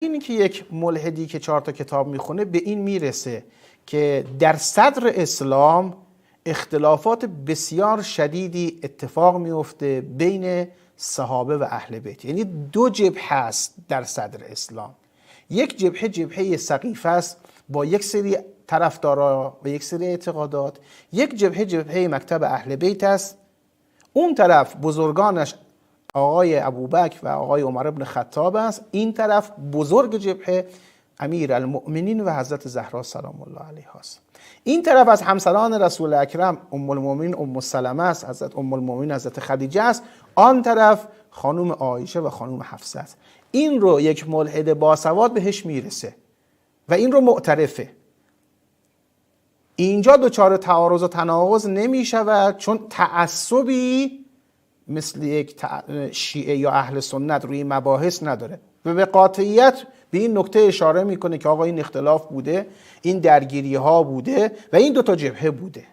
اینی که یک ملحدی که 4 تا کتاب میخونه به این میرسه که در صدر اسلام اختلافات بسیار شدیدی اتفاق میفته بین صحابه و اهل بیت. یعنی 2 جبهه هست در صدر اسلام. یک جبهه جبهه سقیفه است با یک سری طرفدارا و یک سری اعتقادات. یک جبهه جبهه مکتب اهل بیت است. اون طرف بزرگانش آقای ابوبکر و آقای عمر بن خطاب است. این طرف بزرگ جبهه امیر المؤمنین و حضرت زهرا سلام الله علیها است. این طرف از همسران رسول اکرم ام المؤمنین ام سلمه است، حضرت ام المؤمنین حضرت خدیجه است. آن طرف خانم عایشه و خانم حفصه است. این رو یک ملحد باسواد بهش میرسه و این رو معترفه. اینجا دچار تعارض و تناقض نمی شود، چون تعصبی مثل یک شیعه یا اهل سنت روی مباحث نداره و به قاطعیت به این نکته اشاره میکنه که آقا این اختلاف بوده، این درگیری ها بوده و این 2 تا جبهه بوده.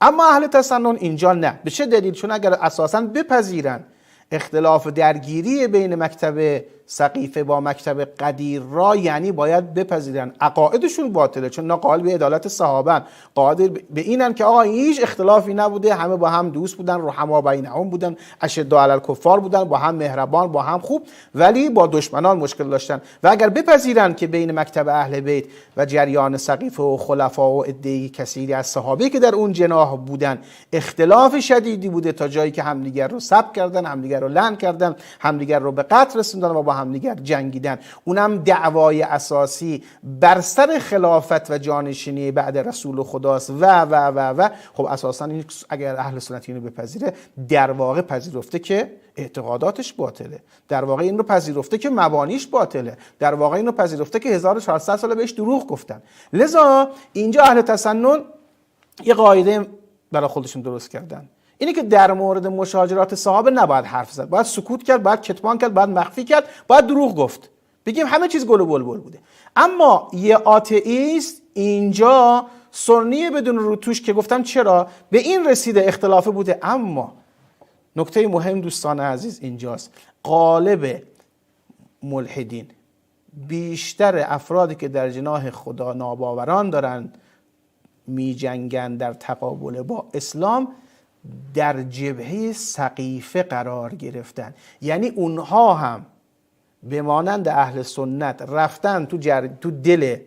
اما اهل تسنن اینجا نه. به چه دلیل؟ چون اگر اساساً بپذیرن اختلاف درگیری بین مکتب سقیفه با مکتب قدیر را، یعنی باید بپذیرن عقایدشون باطله، چون ناقائل به عدالت صحابه، قادر به اینن که آقا هیچ اختلافی نبوده، همه با هم دوست بودن، رحما بینهم بودن، اشداء علی الکفار بودن، با هم مهربان، با هم خوب، ولی با دشمنان مشکل داشتن. و اگر بپذیرن که بین مکتب اهل بیت و جریان سقیفه و خلفا و عده‌ای کثیری از صحابه که در اون جناح بودن اختلاف شدیدی بوده، تا جایی که همدیگر رو سب کردن، همدیگر رو لعن کردن، همدیگر رو به قتل رسوندن و با همدیگر جنگیدن. اونم دعوای اساسی بر سر خلافت و جانشینی بعد رسول خداست و خب اساسا این اگر اهل سنت اینو بپذیره، در واقع پذیرفته که اعتقاداتش باطله، در واقع این رو پذیرفته که مبانیش باطله، در واقع این رو پذیرفته که 1400 سال بهش دروغ گفتن. لذا اینجا اهل تسنن یه قاعده برای خودشون درست کردن، اینی که در مورد مشاجرات صحابه نباید حرف زد، باید سکوت کرد، باید کتمان کرد، باید مخفی کرد، باید دروغ گفت، بگیم همه چیز گل و بلبل بوده. اما یه آتئیست اینجا سنی بدون روتوش که گفتم چرا به این رسیده اختلافه بوده. اما نکته مهم دوستان عزیز اینجاست، غالب ملحدین، بیشتر افرادی که در جناح خدا ناباوران دارن می جنگن در تقابل با اسلام، در جبهه سقیفه قرار گرفتن. یعنی اونها هم به مانند اهل سنت رفتن تو دل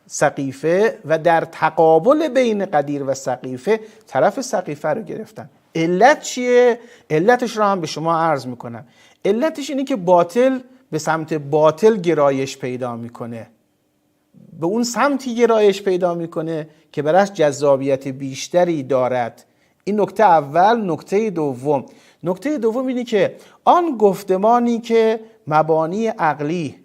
سقیفه و در تقابل بین قدیر و سقیفه طرف سقیفه رو گرفتن. علت چیه؟ علتش رو هم به شما عرض میکنم. علتش اینه که باطل به سمت باطل گرایش پیدا میکنه، به اون سمتی گرایش پیدا میکنه که براش جذابیت بیشتری دارد. این نکته اول. نکته دوم اینه که آن گفتمانی که مبانی عقلی،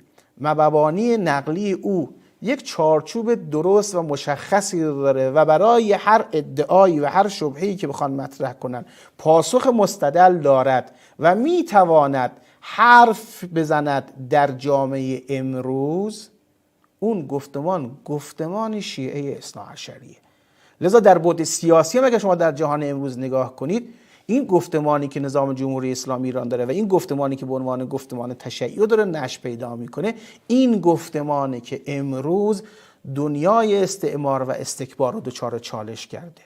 مبانی نقلی او یک چارچوب درست و مشخصی داره و برای هر ادعایی و هر شبهه‌ای که بخوان مطرح کنن پاسخ مستدل دارد و میتواند حرف بزند در جامعه امروز، اون گفتمان شیعه اثناعشریه. لذا در بعد سیاسی هم اگر شما در جهان امروز نگاه کنید، این گفتمانی که نظام جمهوری اسلامی ایران داره و این گفتمانی که به عنوان گفتمان تشیع داره نشأ پیدا میکنه، این گفتمانی که امروز دنیای استعمار و استکبار رو دچار چالش کرده.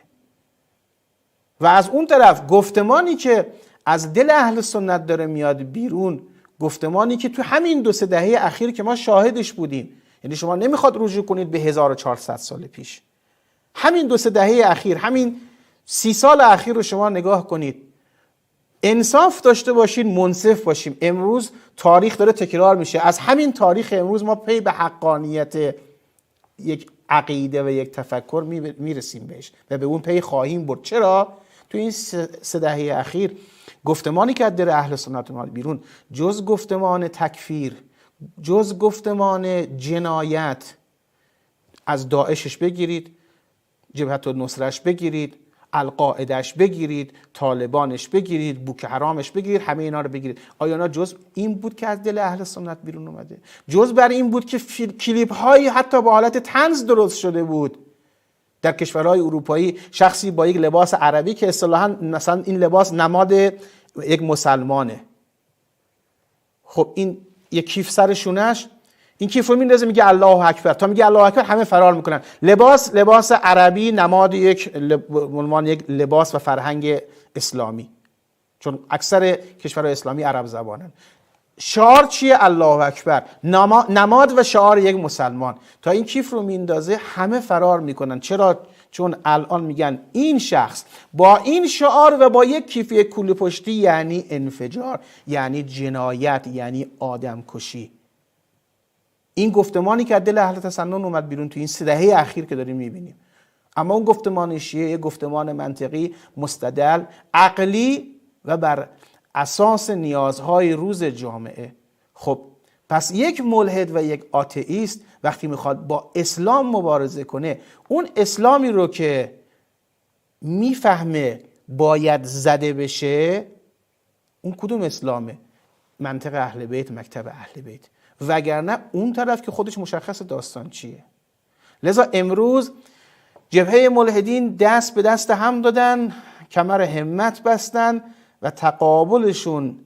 و از اون طرف گفتمانی که از دل اهل سنت داره میاد بیرون، گفتمانی که تو همین 2-3 دهه اخیر که ما شاهدش بودیم، یعنی شما نمیخواد رجوع کنید به 1400 سال پیش، همین 2-3 دهه اخیر، همین 30 سال اخیر رو شما نگاه کنید، انصاف داشته باشین، منصف باشیم. امروز تاریخ داره تکرار میشه. از همین تاریخ امروز ما پی به حقانیت یک عقیده و یک تفکر میرسیم بهش و به اون پی خواهیم برد. چرا؟ تو این 3 دهه اخیر گفتمانی که از در اهل سنت اومد بیرون، جز گفتمان تکفیر، جز گفتمان جنایت، از داعشش بگیرید، جبهت النصرهش بگیرید، القاعدهش بگیرید، طالبانش بگیرید، بوک حرامش بگیرید، همه اینا رو بگیرید، آیا اینا جز این بود که از دل اهل سنت بیرون اومده؟ جز بر این بود که کلیپ هایی حتی با حالت طنز درست شده بود در کشورهای اروپایی، شخصی با یک لباس عربی که اصطلاحاً مثلا این لباس نماد یک مسلمانه، خب این یک کیف سر شونش این کیف رو میندازه میگه الله اکبر، تا میگه الله اکبر همه فرار میکنن. لباس عربی نماد یک لباس و فرهنگ اسلامی، چون اکثر کشورهای اسلامی عرب زبانن. شعار چیه؟ الله اکبر، نماد و شعار یک مسلمان. تا این کیف رو میندازه همه فرار میکنن. چرا؟ چون الان میگن این شخص با این شعار و با یک کیف یک کوله پشتی یعنی انفجار، یعنی جنایت، یعنی آدم کشی. این گفتمانی که از دل اهل تسنن اومد بیرون تو این 3 دهه اخیر که داریم میبینیم. اما اون گفتمان شیعه یک گفتمان منطقی، مستدل، عقلی و بر اساس نیازهای روز جامعه. خب پس یک ملحد و یک آتئیست وقتی میخواد با اسلام مبارزه کنه، اون اسلامی رو که میفهمه باید زده بشه، اون کدوم اسلامه؟ منطق اهل بیت، مکتب اهل بیت. وگرنه اون طرف که خودش مشخص داستان چیه. لذا امروز جبهه ملحدین دست به دست هم دادن، کمر همت بستن و تقابلشون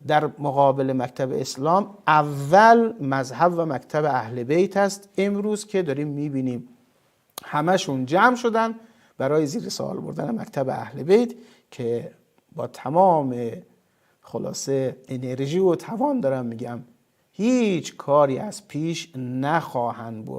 در مقابل مکتب اسلام اول مذهب و مکتب اهل بیت است. امروز که داریم میبینیم همشون جمع شدن برای زیر سوال بردن مکتب اهل بیت که با تمام خلاصه انرژی و توان دارم میگم هیچ کاری از پیش نخواهند برد.